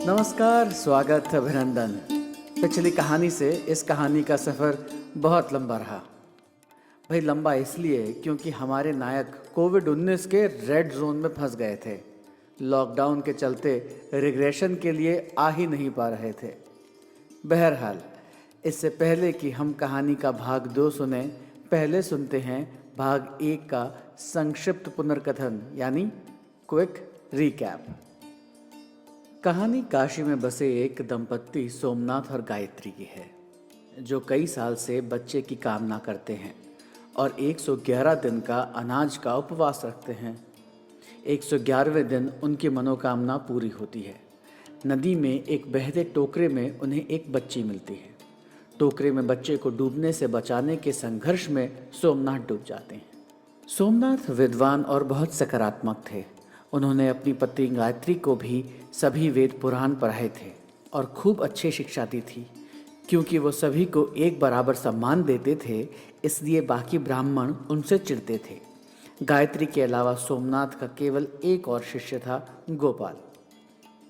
नमस्कार, स्वागत, अभिनंदन। पिछली कहानी से इस कहानी का सफ़र बहुत लंबा रहा। भाई लंबा इसलिए क्योंकि हमारे नायक कोविड-19 के रेड जोन में फंस गए थे। लॉकडाउन के चलते रिग्रेशन के लिए आ ही नहीं पा रहे थे। बहरहाल, इससे पहले कि हम कहानी का भाग 2 सुने, पहले सुनते हैं भाग 1 का संक्षिप्त पुनर्कथन यानी क्विक रिकैप। कहानी काशी में बसे एक दंपत्ति सोमनाथ और गायत्री की है, जो कई साल से बच्चे की कामना करते हैं और 111 दिन का अनाज का उपवास रखते हैं। 111वें दिन उनकी मनोकामना पूरी होती है। नदी में एक बहते टोकरे में उन्हें एक बच्ची मिलती है। टोकरे में बच्चे को डूबने से बचाने के संघर्ष में सोमनाथ डूब जाते हैं। सोमनाथ विद्वान और बहुत सकारात्मक थे। उन्होंने अपनी पत्नी गायत्री को भी सभी वेद पुराण पढ़ाए थे और खूब अच्छी शिक्षा दी थी। क्योंकि वो सभी को एक बराबर सम्मान देते थे, इसलिए बाकी ब्राह्मण उनसे चिढ़ते थे। गायत्री के अलावा सोमनाथ का केवल एक और शिष्य था, गोपाल।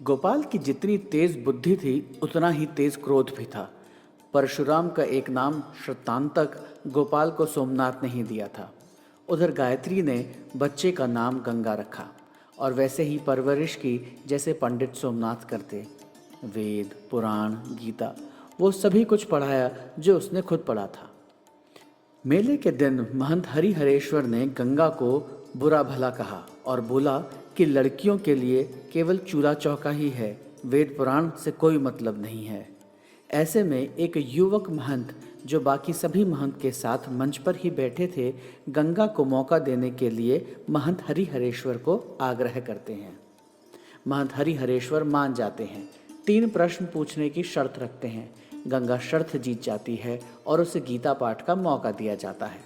गोपाल की जितनी तेज बुद्धि थी, उतना ही तेज क्रोध भी था। परशुराम का एक नाम श्रद्धांतक गोपाल को सोमनाथ ने ही दिया था। उधर गायत्री ने बच्चे का नाम गंगा रखा और वैसे ही परवरिश की जैसे पंडित सोमनाथ करते। वेद, पुराण, गीता, वो सभी कुछ पढ़ाया जो उसने खुद पढ़ा था। मेले के दिन महंत हरिहरेश्वर ने गंगा को बुरा भला कहा और बोला कि लड़कियों के लिए केवल चूल्हा चौका ही है, वेद पुराण से कोई मतलब नहीं है। ऐसे में एक युवक महंत जो बाकी सभी महंत के साथ मंच पर ही बैठे थे, गंगा को मौका देने के लिए महंत हरिहरेश्वर को आग्रह करते हैं। महंत हरिहरेश्वर मान जाते हैं। 3 प्रश्न पूछने की शर्त रखते हैं। गंगा शर्त जीत जाती है और उसे गीता पाठ का मौका दिया जाता है।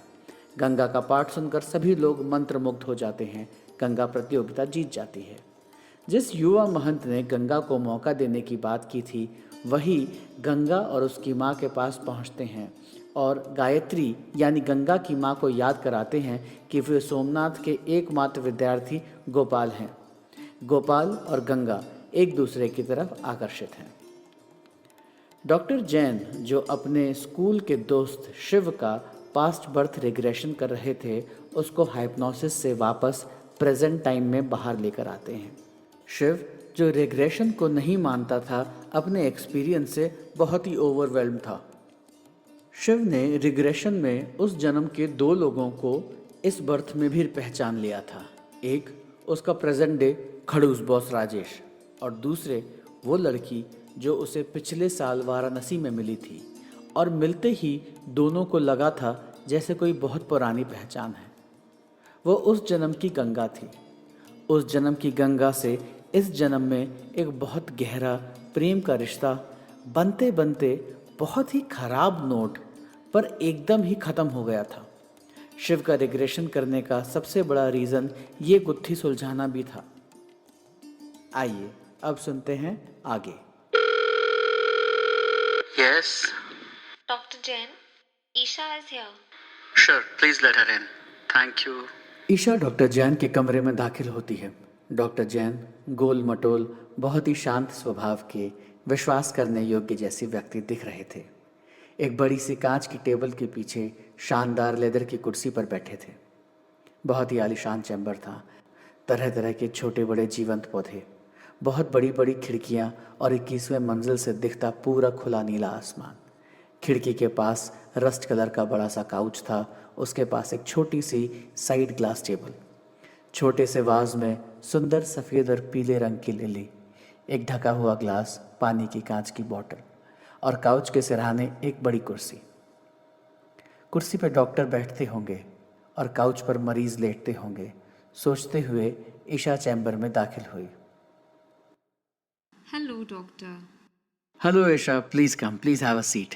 गंगा का पाठ सुनकर सभी लोग मंत्रमुग्ध हो जाते हैं। गंगा प्रतियोगिता जीत जाती है। जिस युवा महंत ने गंगा को मौका देने की बात की थी, वही गंगा और उसकी माँ के पास पहुँचते हैं और गायत्री यानी गंगा की माँ को याद कराते हैं कि वे सोमनाथ के एकमात्र विद्यार्थी गोपाल हैं। गोपाल और गंगा एक दूसरे की तरफ आकर्षित हैं। डॉक्टर जैन, जो अपने स्कूल के दोस्त शिव का पास्ट बर्थ रिग्रेशन कर रहे थे, उसको हाइप्नोसिस से वापस प्रेजेंट टाइम में बाहर लेकर आते हैं। शिव, जो रिग्रेशन को नहीं मानता था, अपने एक्सपीरियंस से बहुत ही ओवरवेल्म था। शिव ने रिग्रेशन में उस जन्म के 2 लोगों को इस बर्थ में भी पहचान लिया था। एक उसका प्रेजेंट डे खड़ूस बॉस राजेश और दूसरे वो लड़की जो उसे पिछले साल वाराणसी में मिली थी और मिलते ही दोनों को लगा था जैसे कोई बहुत पुरानी पहचान है। वो उस जन्म की गंगा थी। उस जन्म की गंगा से इस जन्म में एक बहुत गहरा प्रेम का रिश्ता बनते बनते बहुत ही खराब नोट पर एकदम ही ख़त्म हो गया था। शिव का रिग्रेशन करने का सबसे बड़ा रीज़न ये गुत्थी सुलझाना भी था। आइए अब सुनते हैं आगे। Yes, Dr. Jain, Isha is here. sure, please let her in. Thank you. Isha doctor Jain के कमरे में दाखिल होती है। डॉक्टर जैन गोल मटोल, बहुत ही शांत स्वभाव के, विश्वास करने योग्य जैसे व्यक्ति दिख रहे थे। एक बड़ी सी कांच की टेबल के पीछे शानदार लेदर की कुर्सी पर बैठे थे। बहुत ही आलीशान चैम्बर था। तरह तरह के छोटे बड़े जीवंत पौधे, बहुत बड़ी बड़ी खिड़कियां और 21वें मंजिल से दिखता पूरा खुला नीला आसमान। खिड़की के पास रस्ट कलर का बड़ा सा काउच था। उसके पास एक छोटी सी साइड ग्लास टेबल, छोटे से वाज में सुंदर सफ़ेद और पीले रंग की लिली, एक ढका हुआ ग्लास, पानी की कांच की बोतल और काउच के सिरहाने एक बड़ी कुर्सी। कुर्सी पर डॉक्टर बैठते होंगे और काउच पर मरीज लेटते होंगे, सोचते हुए ईशा चैम्बर में दाखिल हुई। Hello, doctor. Hello Isha, please come, please have a seat.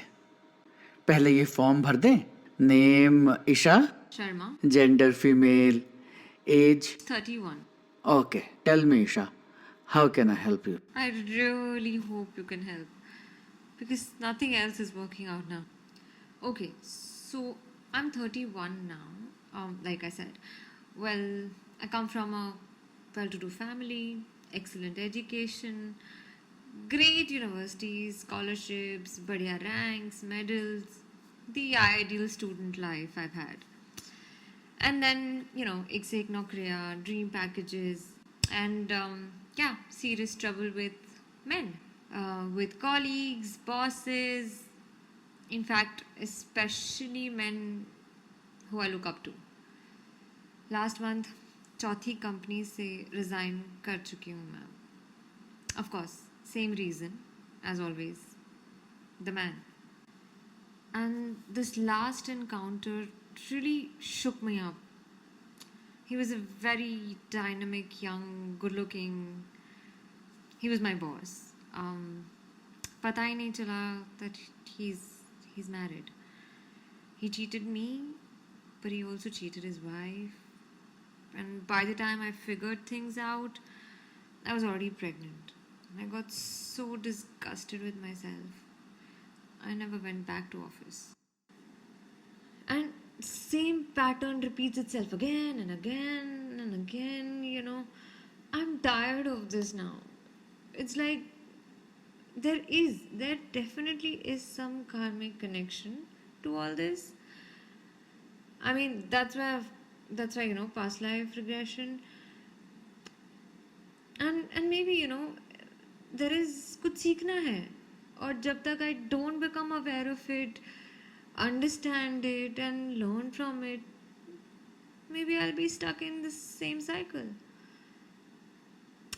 पहले ये फॉर्म भर दें। Name Isha, Sharma, gender female, age 31. Okay. Tell me Isha, how can I help you? I really hope you can help because nothing else is working out now. Okay, so I'm 31 now. Like I said, well, I come from a well to do family, excellent education, Great universities, scholarships, बढ़िया ranks, medals, the ideal student life I've had. And then, exec nokriya, dream packages, and yeah, serious trouble with men, with colleagues, bosses, in fact, especially men who I look up to. Last month चौथी company से resign कर चुकी हूँ मैं. Of course same reason as always, the man. And this last encounter really shook me up. He was a very dynamic, young, good-looking. He was my boss. पता ही नहीं चला that he's married. He cheated me, but he also cheated his wife. And by the time I figured things out, I was already pregnant. And I got so disgusted with myself. I never went back to office. And same pattern repeats itself again and again and again. I'm tired of this now. It's like there definitely is some karmic connection to all this. I mean, that's why past life regression, and maybe there is कुछ सीखना है. और जब तक I don't become aware of it, understand it and learn from it, maybe I'll be stuck in the same cycle.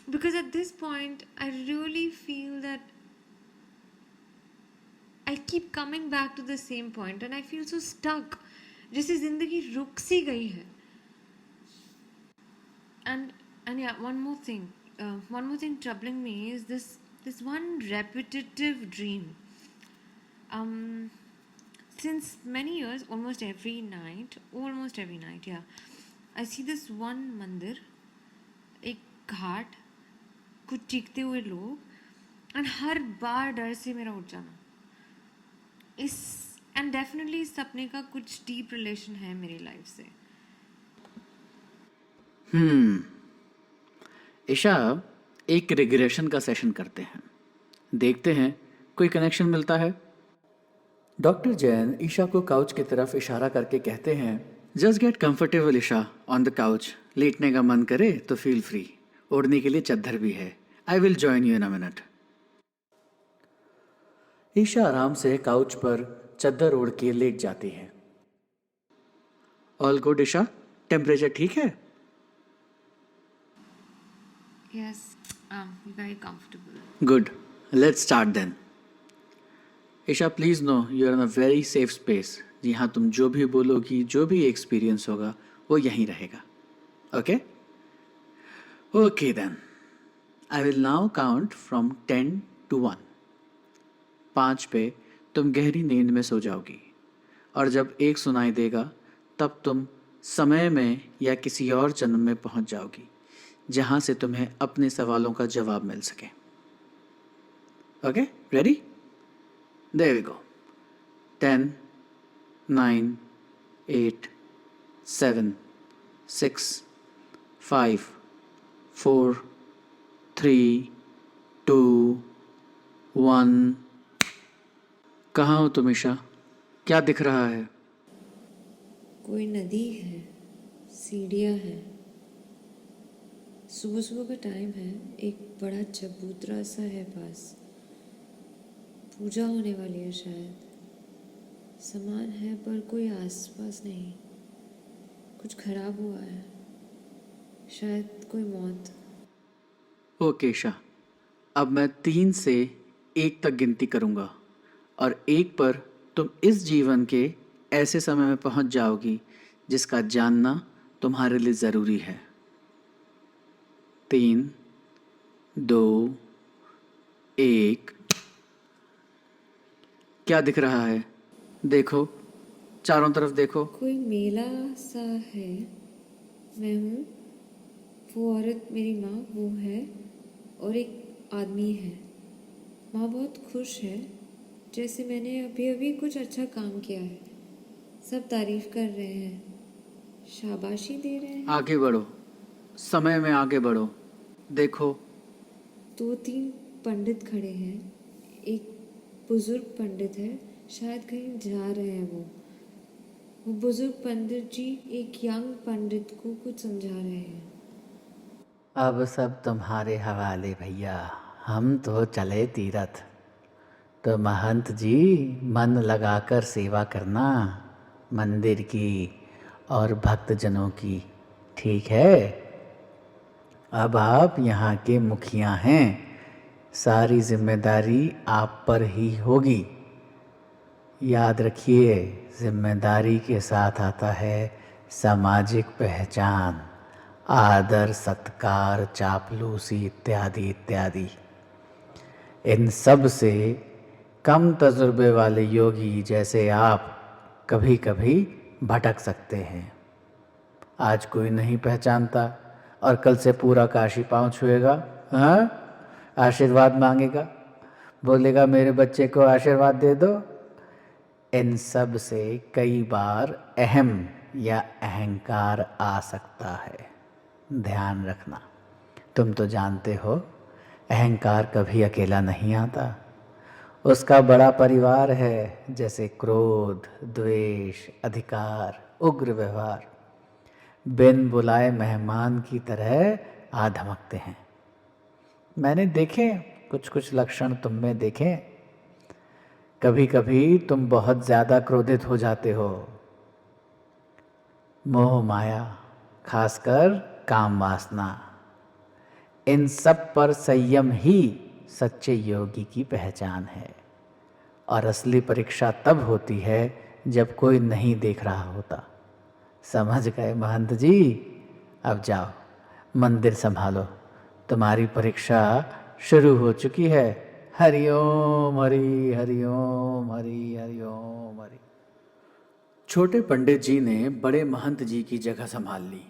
Because at this point I really feel that I keep coming back to the same point and I feel so stuck, जैसे जिंदगी रुक सी गई है. And yeah, one more thing troubling me is this one repetitive dream. Since many years, almost every night, yeah, I see this one मंदिर, एक घाट, कुछ चीखते हुए लोग, and हर बार डर से मेरा उठ जाना. एंड डेफिनेटली इस सपने का कुछ डीप रिलेशन है मेरी लाइफ से. ईशा, एक रिग्रेशन का सेशन करते हैं, देखते हैं कोई कनेक्शन मिलता है. डॉक्टर जैन ईशा को काउच की तरफ इशारा करके कहते हैं, just get comfortable Isha on the couch. लेटने का मन करे तो फील फ्री. ओढ़ने के लिए चद्दर भी है. I will join you in a minute. Isha आराम से काउच पर चद्दर ओढ़ के लेट जाती है. ऑल गुड ईशा, टेम्परेचर ठीक है? Yes, very comfortable. Good, let's start then. Isha, please know you are in a very safe space. यहाँ तुम जो भी बोलोगी, जो भी एक्सपीरियंस होगा, वो यहीं रहेगा. Okay okay then. I will now count from 10 to 1. 5 पे तुम गहरी नींद में सो जाओगी और जब 1 सुनाई देगा तब तुम समय में या किसी और जन्म में पहुंच जाओगी जहां से तुम्हें अपने सवालों का जवाब मिल सके. Okay, ready? There we go. 10, 9, 8, 7, 6, 5, 4, 3, 2, 1. कहाँ हो तुम ईशा? क्या दिख रहा है? कोई नदी है, सीढ़ियाँ हैं, सुबह सुबह का टाइम है, एक बड़ा चबूतरा सा है पास, पूजा होने वाली है शायद. सामान है पर कोई आसपास नहीं. कुछ खराब हुआ है, शायद कोई मौत. ओके ईशा, अब मैं 3 से 1 तक गिनती करूँगा और 1 पर तुम इस जीवन के ऐसे समय में पहुंच जाओगी जिसका जानना तुम्हारे लिए ज़रूरी है. 3, 2, 1. क्या दिख रहा है? देखो, चारों तरफ देखो. कोई मेला सा है. मैं हूँ, वो औरत मेरी माँ वो है, और एक आदमी है. माँ बहुत खुश है, जैसे मैंने अभी अभी कुछ अच्छा काम किया है. सब तारीफ कर रहे हैं, शाबाशी दे रहे हैं. आगे बढ़ो, समय में आगे बढ़ो. देखो, 2-3 पंडित खड़े हैं, एक बुजुर्ग पंडित है, शायद कहीं जा रहे हैं वो बुजुर्ग पंडित जी एक यंग पंडित को कुछ समझा रहे हैं। अब सब तुम्हारे हवाले भैया, हम तो चले तीरथ। तो महंत जी मन लगाकर सेवा करना मंदिर की और भक्तजनों की, ठीक है? अब आप यहाँ के मुखिया हैं, सारी जिम्मेदारी आप पर ही होगी। याद रखिए, जिम्मेदारी के साथ आता है सामाजिक पहचान, आदर सत्कार, चापलूसी इत्यादि इत्यादि। इन सब से कम तजुर्बे वाले योगी जैसे आप कभी कभी भटक सकते हैं। आज कोई नहीं पहचानता और कल से पूरा काशी पाँव छुएगा, हाँ? आशीर्वाद मांगेगा, बोलेगा मेरे बच्चे को आशीर्वाद दे दो। इन सब से कई बार अहम या अहंकार आ सकता है, ध्यान रखना। तुम तो जानते हो, अहंकार कभी अकेला नहीं आता, उसका बड़ा परिवार है, जैसे क्रोध, द्वेष, अधिकार, उग्र व्यवहार बिन बुलाए मेहमान की तरह आ धमकते हैं। मैंने देखे कुछ कुछ लक्षण तुम में देखे। कभी कभी तुम बहुत ज़्यादा क्रोधित हो जाते हो। मोह माया, खासकर काम वासना, इन सब पर संयम ही सच्चे योगी की पहचान है। और असली परीक्षा तब होती है जब कोई नहीं देख रहा होता। समझ गए महंत जी? अब जाओ, मंदिर संभालो, तुम्हारी परीक्षा शुरू हो चुकी है। हरिओम हरि, हरिओम हरि, हरिओम हरि। छोटे पंडित जी ने बड़े महंत जी की जगह संभाल ली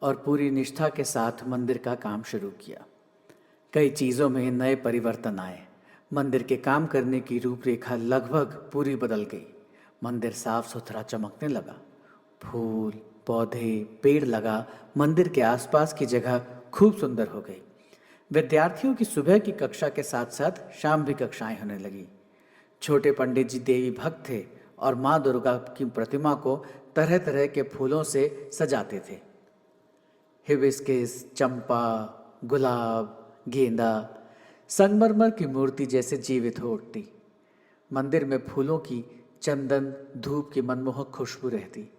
और पूरी निष्ठा के साथ मंदिर का काम शुरू किया। कई चीज़ों में नए परिवर्तन आए। मंदिर के काम करने की रूपरेखा लगभग पूरी बदल गई। मंदिर साफ सुथरा चमकने लगा। फूल, पौधे, पेड़ लगा मंदिर के आसपास की जगह खूब सुंदर हो गई। विद्यार्थियों की सुबह की कक्षा के साथ साथ शाम भी कक्षाएं होने लगी। छोटे पंडित जी देवी भक्त थे और माँ दुर्गा की प्रतिमा को तरह तरह के फूलों से सजाते थे। हिबिस्किस, चंपा, गुलाब, गेंदा, संगमरमर की मूर्ति जैसे जीवित हो उठती। मंदिर में फूलों की, चंदन, धूप की मनमोहक खुशबू रहती।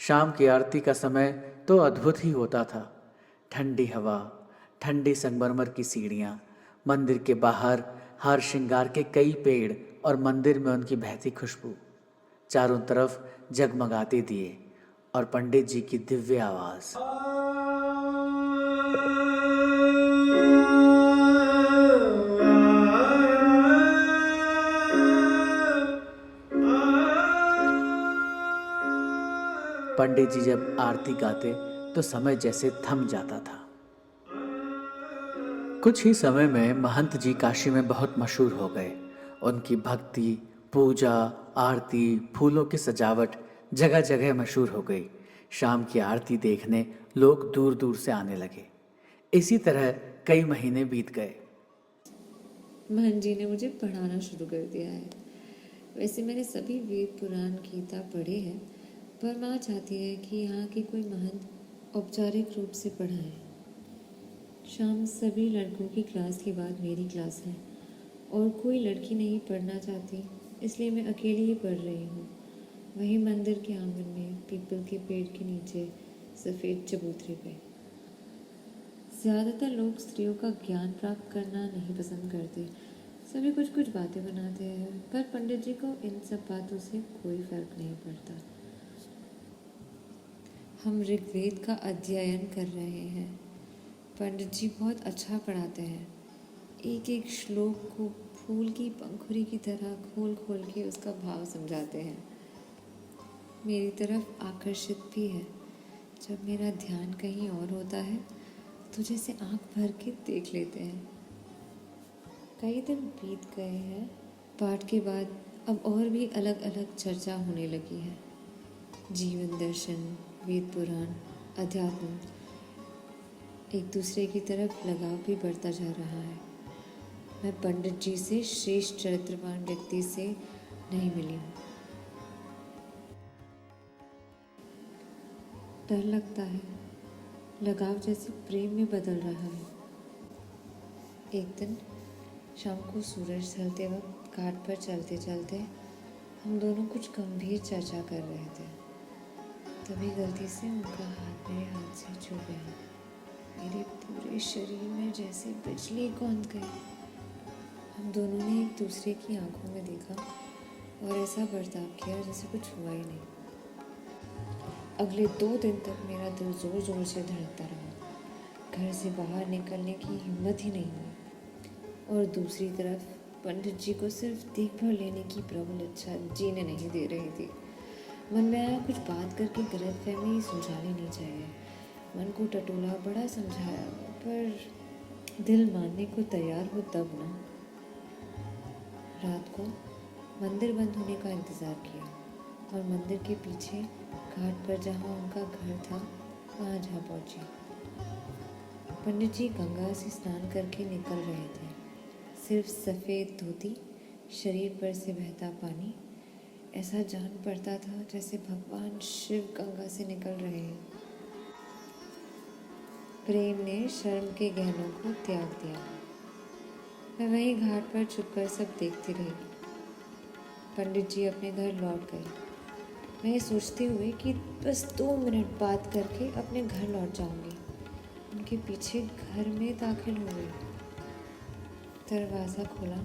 शाम की आरती का समय तो अद्भुत ही होता था। ठंडी हवा, ठंडी संगमरमर की सीढ़ियाँ, मंदिर के बाहर हार श्रृंगार के कई पेड़ और मंदिर में उनकी बहती खुशबू, चारों तरफ जगमगाते दिए और पंडित जी की दिव्य आवाज़। पंडित जी जब आरती गाते तो समय जैसे थम जाता था। कुछ ही समय में महंत जी काशी में बहुत मशहूर हो गए। उनकी भक्ति, पूजा, आरती, फूलों की सजावट जगह जगह मशहूर हो गई। शाम की आरती देखने लोग दूर दूर से आने लगे। इसी तरह कई महीने बीत गए। महंत जी ने मुझे पढ़ाना शुरू कर दिया है। वैसे मैंने सभी वेद, पुराण, गीता पढ़े हैं, पर माँ चाहती है कि यहाँ के कोई महंत औपचारिक रूप से पढ़ाए। शाम सभी लड़कों की क्लास के बाद मेरी क्लास है और कोई लड़की नहीं पढ़ना चाहती, इसलिए मैं अकेली ही पढ़ रही हूँ। वहीं मंदिर के आंगन में पीपल के पेड़ के नीचे सफ़ेद चबूतरे पे। ज़्यादातर लोग स्त्रियों का ज्ञान प्राप्त करना नहीं पसंद करते। सभी कुछ कुछ बातें बनाते हैं, पर पंडित जी को इन सब बातों से कोई फर्क नहीं पड़ता। हम ऋग्वेद का अध्ययन कर रहे हैं। पंडित जी बहुत अच्छा पढ़ाते हैं। एक एक श्लोक को फूल की पंखुड़ी की तरह खोल खोल के उसका भाव समझाते हैं। मेरी तरफ आकर्षित भी है। जब मेरा ध्यान कहीं और होता है तो जैसे आंख भर के देख लेते हैं। कई दिन बीत गए हैं। पाठ के बाद अब और भी अलग अलग चर्चा होने लगी है। जीवन दर्शन, वेद पुराण, अध्यात्म, एक दूसरे की तरफ लगाव भी बढ़ता जा रहा है। मैं पंडित जी से श्रेष्ठ चरित्रवान व्यक्ति से नहीं मिली हूँ। डर लगता है, लगाव जैसे प्रेम में बदल रहा है। एक दिन शाम को सूरज ढलते वक्त घाट पर चलते चलते हम दोनों कुछ गंभीर चर्चा कर रहे थे। तभी गलती से उनका हाथ मेरे हाथ से छू गया। मेरे पूरे शरीर में जैसे बिजली कौंध गई। हम दोनों ने एक दूसरे की आंखों में देखा और ऐसा बर्ताव किया जैसे कुछ हुआ ही नहीं। अगले 2 दिन तक मेरा दिल जोर जोर से धड़कता रहा। घर से बाहर निकलने की हिम्मत ही नहीं हुई। और दूसरी तरफ पंडित जी को सिर्फ देख भर लेने की प्रबल इच्छा जीने नहीं दे रही थी। मन में आया कुछ बात करके गलतफहमी सुलझा लेनी चाहिए। मन को टटोला, बड़ा समझाया, पर दिल मानने को तैयार हो तब ना। रात को मंदिर बंद होने का इंतज़ार किया और मंदिर के पीछे घाट पर जहाँ उनका घर था वहाँ जा पहुँची। पंडित जी गंगा से स्नान करके निकल रहे थे। सिर्फ सफ़ेद धोती, शरीर पर से बहता पानी, ऐसा जान पड़ता था जैसे भगवान शिव गंगा से निकल रहे हैं। प्रेम ने शर्म के गहनों को त्याग दिया। मैं वहीं घाट पर छुपकर सब देखती रही। पंडित जी अपने घर लौट गए। मैं ये सोचते हुए कि बस 2 मिनट बात करके अपने घर लौट जाऊंगी, उनके पीछे घर में दाखिल हो गई। दरवाज़ा खोला।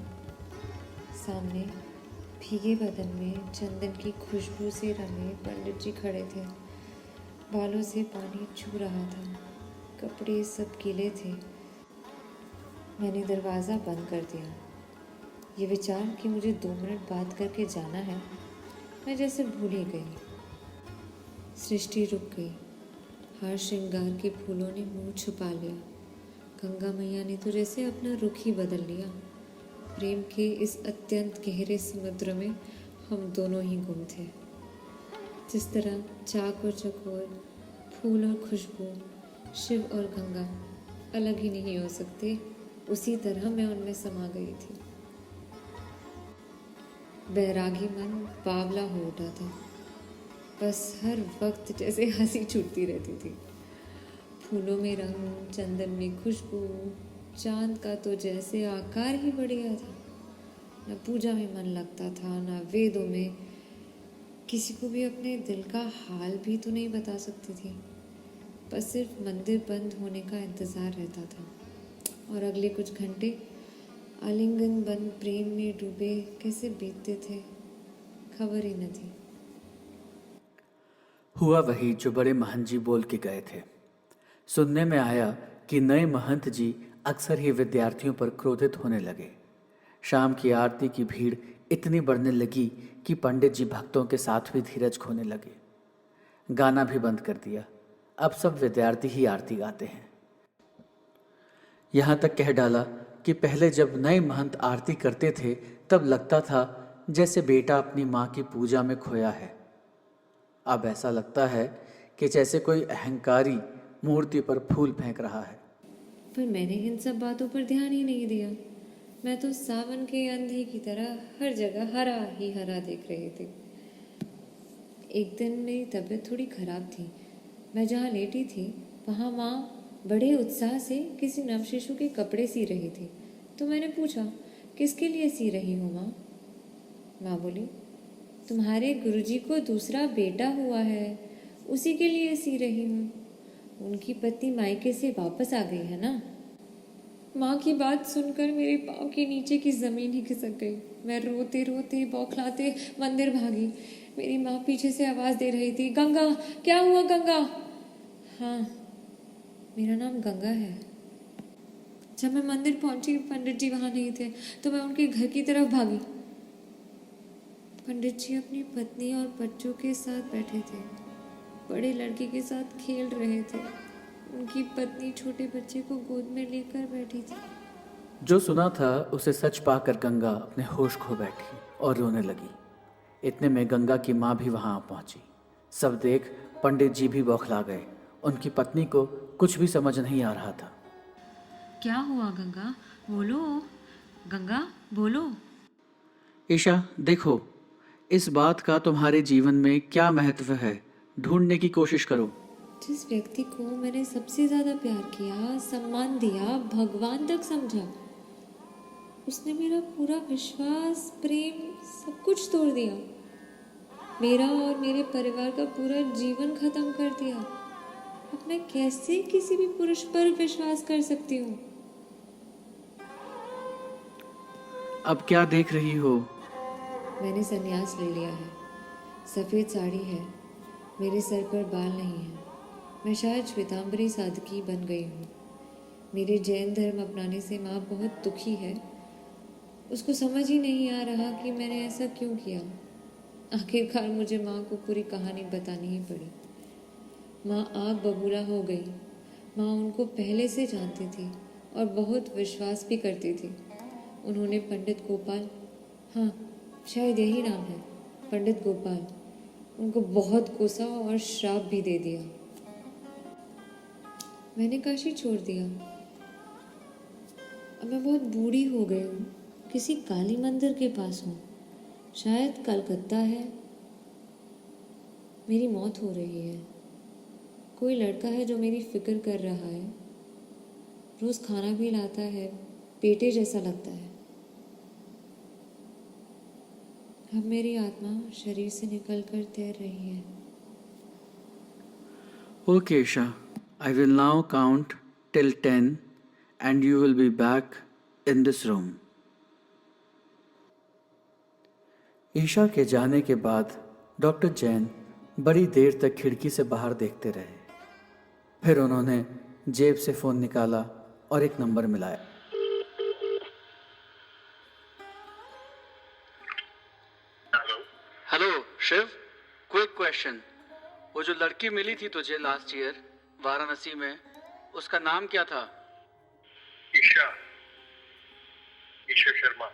सामने भीगे बदन में चंदन की खुशबू से रंगे पंडित जी खड़े थे। बालों से पानी छू रहा था, कपड़े सब गीले थे। मैंने दरवाज़ा बंद कर दिया। ये विचार कि मुझे 2 मिनट बात करके जाना है, मैं जैसे भूल ही गई। सृष्टि रुक गई। हार श्रृंगार के फूलों ने मुंह छुपा लिया। गंगा मैया ने तो जैसे अपना रुख ही बदल लिया। प्रेम के इस अत्यंत गहरे समुद्र में हम दोनों ही गुम थे। जिस तरह चाक और चकोर, फूल और खुशबू, शिव और गंगा अलग ही नहीं हो सकते, उसी तरह मैं उनमें समा गई थी। बैरागी मन बावला हो उठा था। बस हर वक्त जैसे हंसी छूटती रहती थी। फूलों में रंग, चंदन में खुशबू, चांद का तो जैसे आकार ही बढ़ गया था। न पूजा में मन लगता था, न वेदों में। किसी को भी अपने दिल का हाल भी तो नहीं बता सकती थी। बस सिर्फ मंदिर बंद होने का इंतज़ार रहता था। और अगले कुछ घंटे आलिंगन बंद प्रेम में डूबे कैसे बीतते थे, खबर ही न थी। हुआ वही जो बड़े महंत जी बोल के गए थे। सुनने में आया कि नए महंत जी अक्सर ही विद्यार्थियों पर क्रोधित होने लगे। शाम की आरती की भीड़ इतनी बढ़ने लगी कि पंडित जी भक्तों के साथ भी धीरज खोने लगे। गाना भी बंद कर दिया। अब सब विद्यार्थी ही आरती गाते हैं। यहाँ तक कह डाला कि पहले जब नए महंत आरती करते थे तब लगता था जैसे बेटा अपनी माँ की पूजा में खोया है। अब ऐसा लगता है कि जैसे कोई अहंकारी मूर्ति पर फूल फेंक रहा है। पर मैंने इन सब बातों पर ध्यान ही नहीं दिया। मैं तो सावन के अंधे की तरह हर जगह हरा ही हरा देख रही थी। एक दिन मेरी तबीयत थोड़ी खराब थी। मैं जहाँ लेटी थी वहाँ माँ बड़े उत्साह से किसी नवशिशु के कपड़े सी रही थी। तो मैंने पूछा, किसके लिए सी रही हो माँ? माँ बोली, तुम्हारे गुरुजी को दूसरा बेटा हुआ है, उसी के लिए सी रही हूँ। उनकी पत्नी मायके से वापस आ गई है ना। माँ की बात सुनकर मेरे पाँव के नीचे की ज़मीन ही खिसक गई। मैं रोते रोते बौखलाते मंदिर भागी। मेरी माँ पीछे से आवाज़ दे रही थी, गंगा, क्या हुआ गंगा? हाँ, मेरा नाम गंगा है। जब मैं मंदिर पहुंची, पंडित जी वहाँ नहीं थे, तो मैं उनके घर की तरफ भागी। पंडित जी अपनी पत्नी और बच्चों के साथ बैठे थे, बड़े लड़के के साथ खेल रहे थे। उनकी पत्नी छोटे बच्चे को गोद में लेकर बैठी थी। जो सुना था उसे सच पाकर गंगा अपने होश खो बैठी और रोने लगी। इतने में गंगा की माँ भी वहाँ पहुँची। सब देख पंडित जी भी बौखला गए। उनकी पत्नी को कुछ भी समझ नहीं आ रहा था। क्या हुआ गंगा, बोलो? गंगा बोलो। ईशा देखो, इस बात का तुम्हारे जीवन में क्या महत्व है, ढूंढने की कोशिश करो। जिस व्यक्ति को मैंने सबसे ज़्यादा प्यार किया, सम्मान दिया, भगवान तक समझा, उसने मेरा पूरा विश्वास, प्रेम, सब कुछ तोड़ दिया। मेरा और मेरे परिवार का पूरा जीवन खत्म कर दिया। अब मैं कैसे किसी भी पुरुष पर विश्वास कर सकती हूँ? अब क्या देख रही हो? मैंने संन्यास ले लिया है। सफ़ेद साड़ी है, मेरे सर पर बाल नहीं है। मैं शायद श्वेतांबरी साधकी बन गई हूँ। मेरे जैन धर्म अपनाने से माँ बहुत दुखी है। उसको समझ ही नहीं आ रहा कि मैंने ऐसा क्यों किया। आखिरकार मुझे माँ को पूरी कहानी बतानी ही पड़ी। माँ आग बबूला हो गई। माँ उनको पहले से जानती थी और बहुत विश्वास भी करती थी। उन्होंने पंडित गोपाल, हाँ शायद यही नाम है, पंडित गोपाल, उनको बहुत कोसा और श्राप भी दे दिया। मैंने काशी छोड़ दिया। अब मैं बहुत बूढ़ी हो गई हूँ। किसी काली मंदिर के पास हूँ, शायद कलकत्ता है। मेरी मौत हो रही है। कोई लड़का है जो मेरी फिक्र कर रहा है, रोज खाना भी लाता है, बेटे जैसा लगता है। अब मेरी आत्मा शरीर से निकलकर तैर रही है। Okay, Isha, I will now count till 10 and you will be back in this room. Isha के जाने के बाद डॉक्टर जैन बड़ी देर तक खिड़की से बाहर देखते रहे। फिर उन्होंने जेब से फ़ोन निकाला और एक नंबर मिलाया। Hello Shiv, quick question. वो जो लड़की मिली थी तुझे लास्ट ईयर वाराणसी में, उसका नाम क्या था? ईशा, ईशा शर्मा।